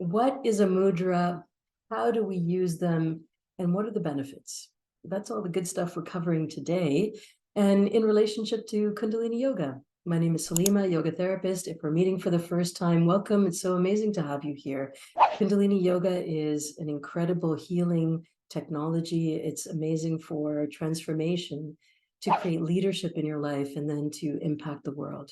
What is a mudra? How do we use them? And what are the benefits? That's all the good stuff we're covering today. And in relationship to Kundalini Yoga. My name is Salimah, yoga therapist. If we're meeting for the first time, welcome. It's so amazing to have you here. Kundalini Yoga is an incredible healing technology. It's amazing for transformation, to create leadership in your life, and then to impact the world.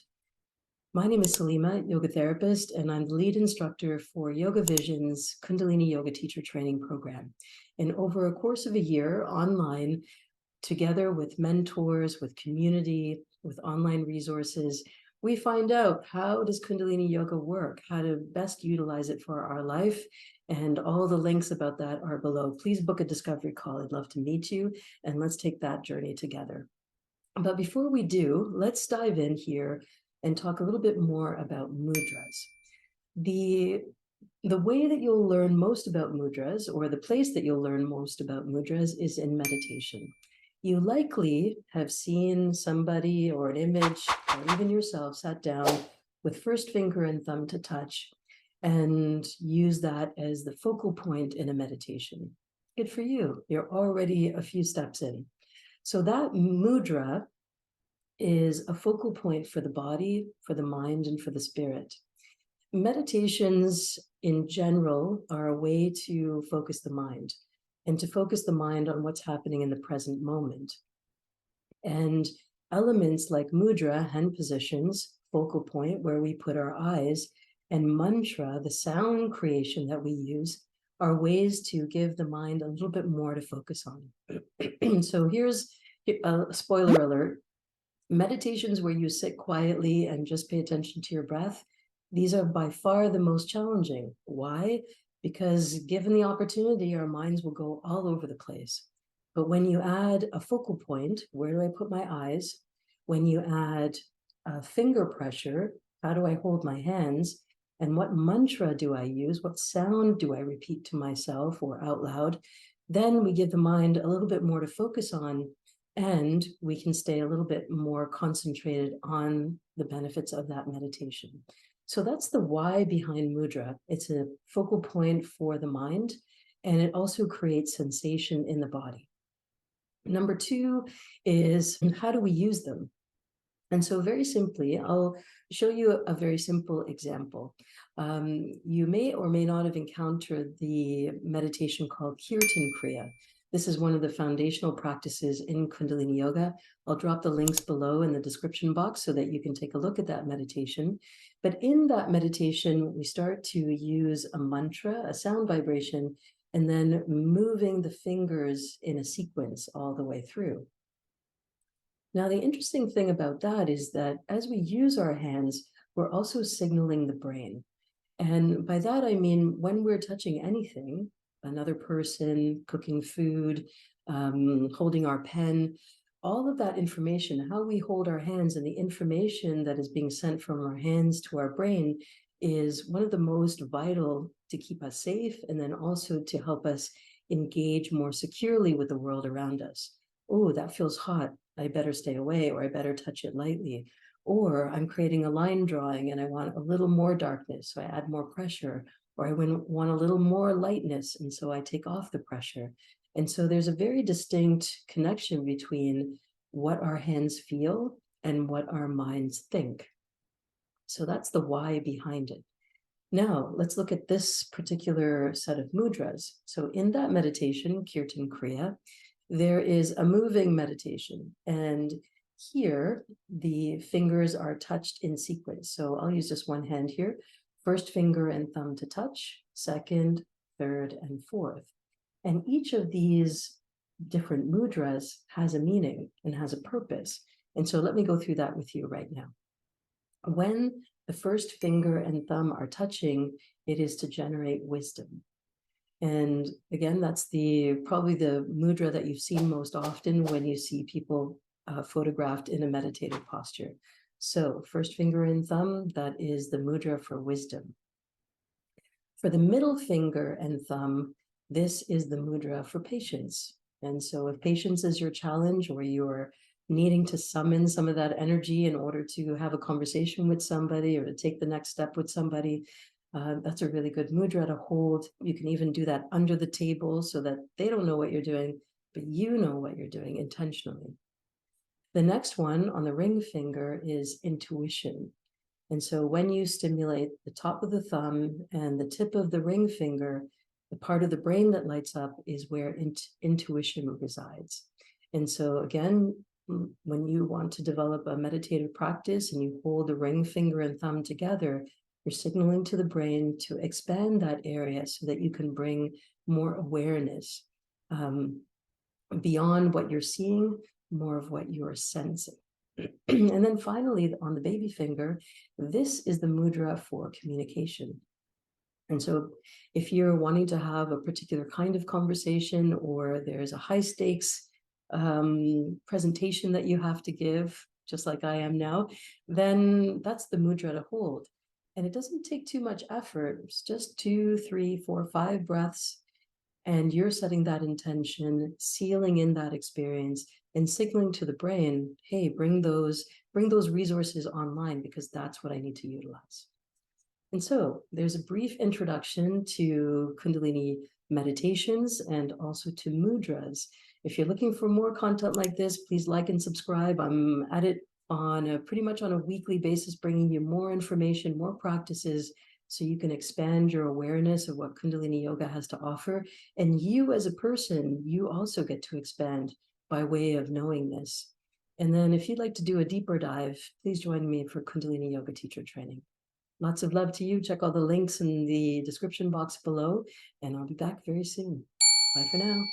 My name is Salimah, yoga therapist, and I'm the lead instructor for YogaVision's Kundalini Yoga Teacher Training Program. And over a course of a year online, together with mentors, with community, with online resources, we find out, how does Kundalini Yoga work, how to best utilize it for our life, and all the links about that are below. Please book a discovery call. I'd love to meet you, and let's take that journey together. But before we do, let's dive in here and talk a little bit more about mudras. The way that you'll learn most about mudras, or the place that you'll learn most about mudras, is in meditation. You likely have seen somebody or an image, or even yourself, sat down with first finger and thumb to touch and use that as the focal point in a meditation. Good for you. You're already a few steps in. So that mudra is a focal point for the body, for the mind, and for the spirit. Meditations in general are a way to focus the mind, and to focus the mind on what's happening in the present moment. And elements like mudra, hand positions, focal point where we put our eyes, and mantra, the sound creation that we use, are ways to give the mind a little bit more to focus on. So here's a spoiler alert. Meditations where you sit quietly and just pay attention to your breath, these are by far the most challenging. Why? Because given the opportunity, our minds will go all over the place. But when you add a focal point, where do I put my eyes? When you add finger pressure, how do I hold my hands? And what mantra do I use? What sound do I repeat to myself or out loud? Then we give the mind a little bit more to focus on, and we can stay a little bit more concentrated on the benefits of that meditation. So that's the why behind mudra. It's a focal point for the mind, and it also creates sensation in the body. Number two is, how do we use them? And so very simply, I'll show you a very simple example. You may or may not have encountered the meditation called KIRTAN. This is one of the foundational practices in Kundalini Yoga. I'll drop the links below in the description box so that you can take a look at that meditation. But in that meditation, we start to use a mantra, a sound vibration, and then moving the fingers in a sequence all the way through. Now, the interesting thing about that is that as we use our hands, we're also signaling the brain. And by that, I mean, when we're touching anything, another person, cooking food, holding our pen, all of that information, how we hold our hands and the information that is being sent from our hands to our brain, is one of the most vital to keep us safe, and then also to help us engage more securely with the world around us. Oh, that feels hot. I better stay away, or I better touch it lightly. Or I'm creating a line drawing and I want a little more darkness, so I add more pressure. Or I want a little more lightness, and so I take off the pressure. And so there's a very distinct connection between what our hands feel and what our minds think. So that's the why behind it. Now, let's look at this particular set of mudras. So in that meditation, Kirtan Kriya, there is a moving meditation. And here, the fingers are touched in sequence. So I'll use just one hand here. First finger and thumb to touch, second, third, and fourth. And each of these different mudras has a meaning and has a purpose. And so let me go through that with you right now. When the first finger and thumb are touching, it is to generate wisdom. And again, that's probably the mudra that you've seen most often when you see people photographed in a meditative posture. So first finger and thumb, that is the mudra for wisdom. For the middle finger and thumb, this is the mudra for patience. And so if patience is your challenge, or you're needing to summon some of that energy in order to have a conversation with somebody or to take the next step with somebody, That's a really good mudra to hold. You can even do that under the table so that they don't know what you're doing, but you know what you're doing intentionally. The next one on the ring finger is intuition. And so when you stimulate the top of the thumb and the tip of the ring finger, the part of the brain that lights up is where intuition resides. And so again, when you want to develop a meditative practice and you hold the ring finger and thumb together, you're signaling to the brain to expand that area so that you can bring more awareness beyond what you're seeing, more of what you're sensing. And then finally, on the baby finger, this is the mudra for communication. And so if you're wanting to have a particular kind of conversation, or there's a high stakes presentation that you have to give, just like I am now, then that's the mudra to hold. And it doesn't take too much effort. It's just 2, 3, 4, 5 breaths. And you're setting that intention, sealing in that experience, and signaling to the brain, hey, bring those resources online, because that's what I need to utilize. And so there's a brief introduction to Kundalini meditations and also to mudras. If you're looking for more content like this, please like and subscribe. I'm at it on pretty much on a weekly basis, bringing you more information, more practices, so you can expand your awareness of what Kundalini Yoga has to offer. And you as a person, you also get to expand by way of knowing this. And then if you'd like to do a deeper dive, please join me for Kundalini Yoga teacher training. Lots of love to you. Check all the links in the description box below, and I'll be back very soon. Bye for now.